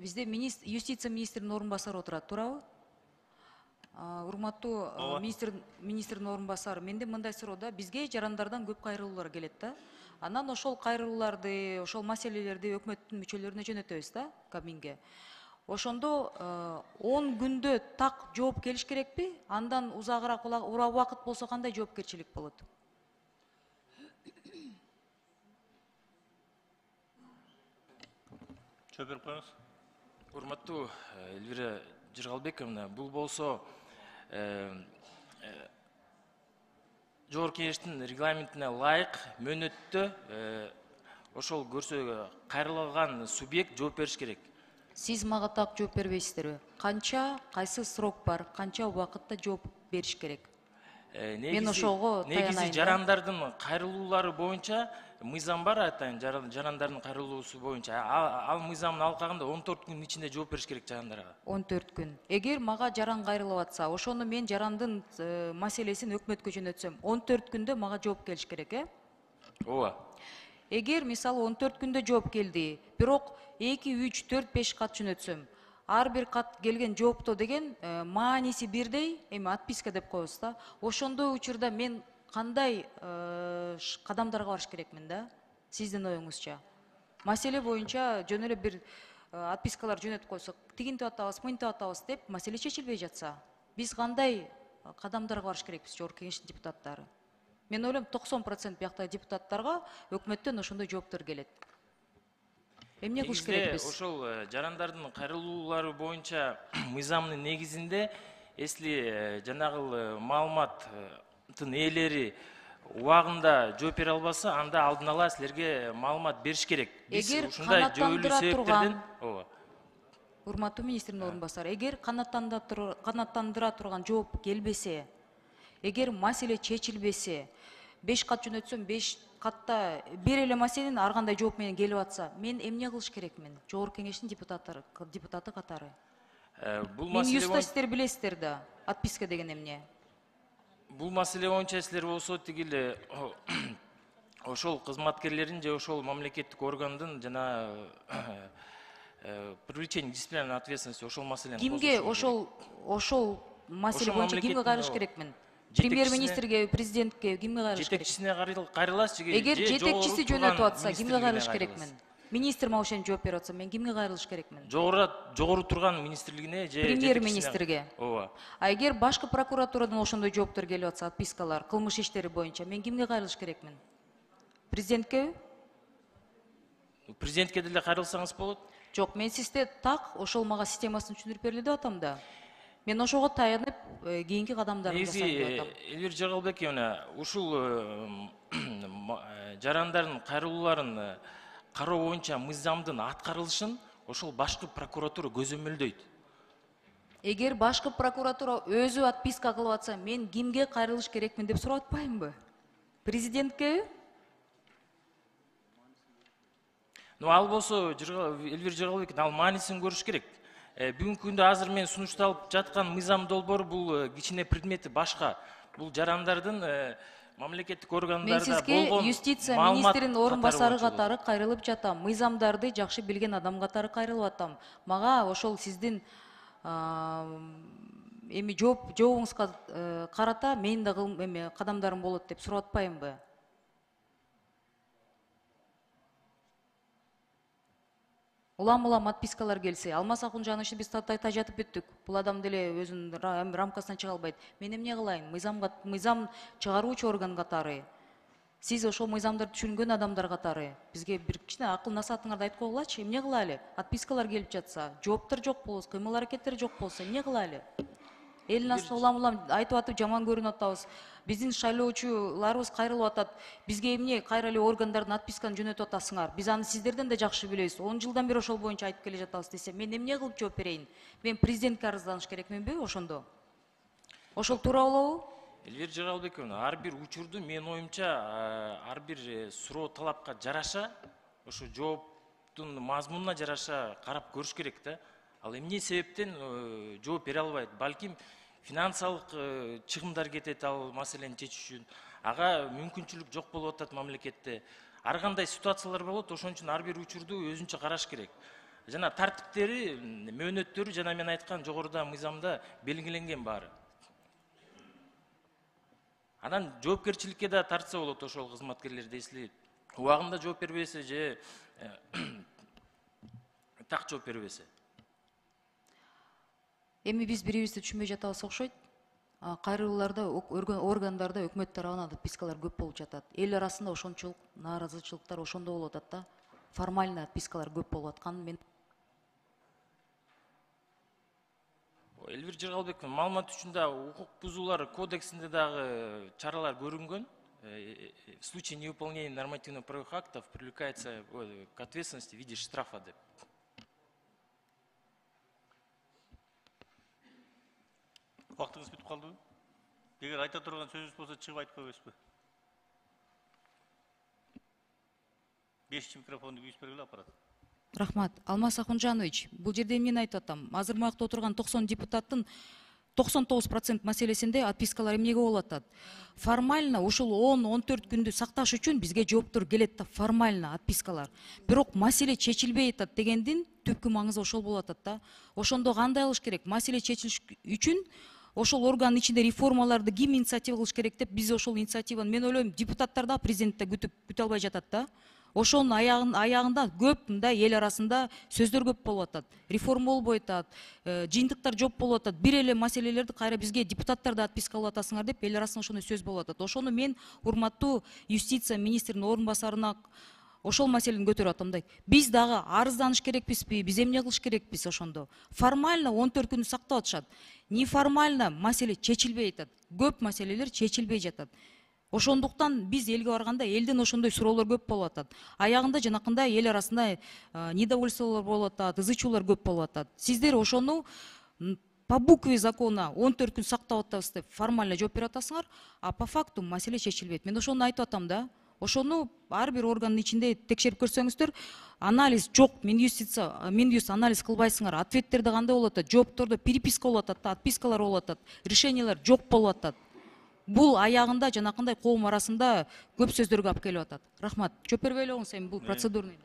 Бизде юстиция министринин орун басары отурат, туурабы? Урматтуу министрдин орун басары, менде мындай суроо да, бизге жарандардан көп кайрылуулар келет да. Анан ошол кайрылууларды, ошол маселелерди өкмөттүн мүчөлөрүнө жөнөтөбүз да, Кабминге. Ошондо 10 күндө так жооп келиш керекпи? Андан узагыраак убакыт болсо кандай жоопкерчилик болот? Жооп берип коюңуз. Урматтуу Элвира Жыргалбековна, бул болсо Жогорку Кеңештин регламентине ылайык мөөнөттө ошол көрсө кайрылган субъект жооп бериш керек. Сиз мага так жооп бербейсиздерби? Канча, кайсы срок бар, канча убакытта жооп бериш керек? Мен ошого таянайын. Негизи жарандардын кайрылуулары боюнча мыйзам бар, атайын жарандардын кайрылуусу боюнча. Ал мыйзамдын алкагында 14 күн ичинде жооп бериш керек жарандарга. 14 күн. Эгер мага жаран кайрылып атса, ошону мен жарандын маселесин өкмөткө жөнөтсөм, 14 күндө мага жооп келиш керек, Ооба. Эгер мисалы 14 күндө жооп келди, бирок 2, 3, 4, 5 кат жөнөтсөм, ар бир кат келген жоопто деген мааниси бирдей, эми отписка деп коебуз да. Ошондой учурда мен кандай кадамдарга барыш керекмин да? Сиздин оюңузча. Маселе боюнча жөн эле бир отпискалар жөнөтүп койсок, тигинтип атабыз, мынтип атабыз деп маселе чечилбей жатса, биз кандай кадамдарга барыш керекпиз, Жогорку Кеңештин депутаттары? Мен ойлойм 90% бияктагы депутаттарга өкмөттөн ошондой жооптор келет. Эмне кылыш керекпиз? Ошол жарандардын кайрылуулары боюнча мыйзамдын негизинде, если жанагыл маалыматтын ээлери убагында жооп бере албаса, анда алдын ала силерге маалымат бериш керек. Эгер ушундай жөнөкөй себептерден, урматтуу министрдин орун басары, эгер канааттандыра турган жооп келбесе, эгер маселе чечилбесе, 5 кат жөнөтсөм, 5 катта бир эле маселенин ар кандай жооп менен келип атса, мен эмне кылыш керекмин? Жогорку Кеңештин депутаты катары. Бул Мен маселе юста сиздер билесиздер да, отписка деген эмне? Бул маселе боюнча силер болсо тигил ошол кызматкерлерин же ошол мамлекеттик органдын жана привлечение дисциплинарной ответственности ошол маселени кимге ошол маселе боюнча кимге кайрылыш керекмин? Премьер-министрге, президентке кимге кайрылыш керек? Жетекчисине кайрыласыз же эгер жетекчиси жөнөтүп атса, кимге кайрылыш керекмин? Министр мага ошентип жооп берип атса, мен кимге кайрылыш керекмин? Жогору турган министрлигине же Премьер-министрге. Ооба. Эгер башкы прокуратурадан ошондой жооптор келип атса, отпискалар, кылмыш иштери боюнча, мен кимге кайрылыш керекмин? Президенткеби? Президентке деле кайрылсаңыз болот. Жок, мен сизде так ошол мага системасын түшүндүрүп бергиле деп атам да. Мен ошого таянып, кийинки кадамдарды жасайм деп атам. Элвира Жыргалбековна, ушул жарандардын кайрылууларын кароо боюнча мыйзамдын аткарылышын ошол башкы прокуратура көзөмөлдөйт. Эгер башкы прокуратура өзү отписка кылып атса, мен кимге кайрылыш керекмин деп сурап атпаймынбы? Президенткеби? Ал болсо Элвира Жыргалбековна, ал маанисин көрүш керек. Бүгүнкү күндө азыр мен сунушталып жаткан мыйзам долбоор бул кичине предмети башка. Бул жарандардын мамлекеттик органдарда болгон мен сизге юстиция министринин орун басары катары кайрылып жатам. Мыйзамдарды жакшы билген адам катары кайрылып атам. Мага ошол сиздин эми жообуңузга карата менин да кадамдарым болот деп сурап атпаймынбы? Улам отпискалар келсе, Алмаз Акунжанов ишин биз тажатып бүттүк. Бул адам деле өзүнүн рамкасынан чыга албайт. Мен эмне кылайын? Мыйзам чыгаруучу орган катары. Сиз ошол мыйзамдарды түшүнгөн адамдар катары бизге бир кичине акыл насаатыңарды айтып койгулачы. Эмне кылайлы? Отпискалар келип жатса, жооптор жок болсо, кыймыл аракеттер жок болсо, эмне кылайлы? Элдин астына улам айтып атып жаман көрүнүп атабыз. Биздин шайлоочуларыбыз кайрылып атат. Бизге эмне кайра эле органдардын отписканы жөнөтүп атасыңар? Биз аны сиздерден да жакшы билебиз. 10 жылдан бери ошол боюнча айтып келе жатабыз десе, мен эмне кылып жооп берейин? Мен президентке арызданыш керекминби ошондо? Ошол туура болобу? Элвира Жыргалбековна, ар бир учурду менин оюмча, ар бир суроо талапка жараша, ошо жооптун мазмунуна жараша карап көрүш керек да. Ал эмне себептен жооп бере албайт? Балким финансылык чыгымдар кетет ал маселени чечүү үчүн. Ага мүмкүнчүлүк жок болуп атат мамлекетте. Ар кандай ситуациялар болот, ошон үчүн ар бир учурду өзүнчө караш керек. жана тартиптери, мөөнөттөрү жана мен айткан жогоруда мыйзамда белгиленген баары. Анан жоопкерчиликке да тартса болот ошол кызматкерлер дейсиз. Убагында жооп бербесе же так жооп бербесе. Эми биз бирибизди түшүнбөй жатабыз окшойт. Кайрылууларда, органдарда, өкмөт тарабынан отпискалар көп болуп жатат. Эл арасында ошончолук нааразычылыктар ошондо болуп атат да. Формально отпискалар көп болуп атканын мен Элвир Жыргалбеков, маалымат үчүн да укук бузуулар кодексинде дагы чаралар көрүнгөн. В случае невыполнения нормативно-правовых актов привлекается к ответственности в виде штрафа деп. Вактыңыз бүтүп калдыбы? Эгер айта турган сөзүңүз болсо чыгып айтып койбойсузбу? 5 микрофонду күйүп бергиле аппарат. Рахмат. Алмаз Ахунжанович, бул жерде мен айтып атам. Азыр муакта отурган 90 депутаттын 99% маселесинде отпискалар эмнеге болуп атат? Формально ушул 10-14 күндү сакташ үчүн бизге жооптор келет да, формально отпискалар. Бирок маселе чечилбей атат дегендин түпкү маңызы ошол болуп атат да. Ошондо кандай кылыш керек? Маселе чечилиш үчүн ошол органдын ичинде реформаларды ким инициатива кылыш керек деп биз ошол инициативаны мен ойлойм депутаттар да президентте күтө албай жатат да. Ошонун аягында көп мындай эл арасында сөздөр көп болуп атат. Реформа болбой атат, жыйынтыктар жооп болуп атат. Бир эле маселелерди кайра бизге депутаттар да отписка алып атасыңар деп эл арасында ошондой сөз болуп атат. Ошону мен урматтуу юстиция министринин орун басарына ошол маселени көтөрүп атам да. Биз дагы арызданыш керекпизби, биз эмне кылыш керекпиз ошондо? Формально 14 күндү сактап атышат. Неформально маселе чечилбей атат. Көп маселелер чечилбей жатат. Ошондуктан биз элге барганда элден ошондой суроолор көп болуп атат. Аягында жанакындай эл арасында недовольстволор болуп атат, ызы чуулар көп болуп атат. Сиздер ошону по букве закона 14 күн сактап атабыз деп формально жооп берип атасыңар, а по факту маселе чечилбейт. Мен ошону айтып атам да. Ошону ар бир органдын ичинде текшерип көрсөңүздөр, анализ жок, Минюст анализ кылбайсыңар, ответтерде кандай болуп атат, жооптордо переписка болуп атат, отпискалар болуп атат, решениялар жок болуп атат. Бул аягында жанакындай коом арасында көп сөздөргө алып келип атат. Рахмат. Жооп бербей эле коңуз, эми бул процедурный.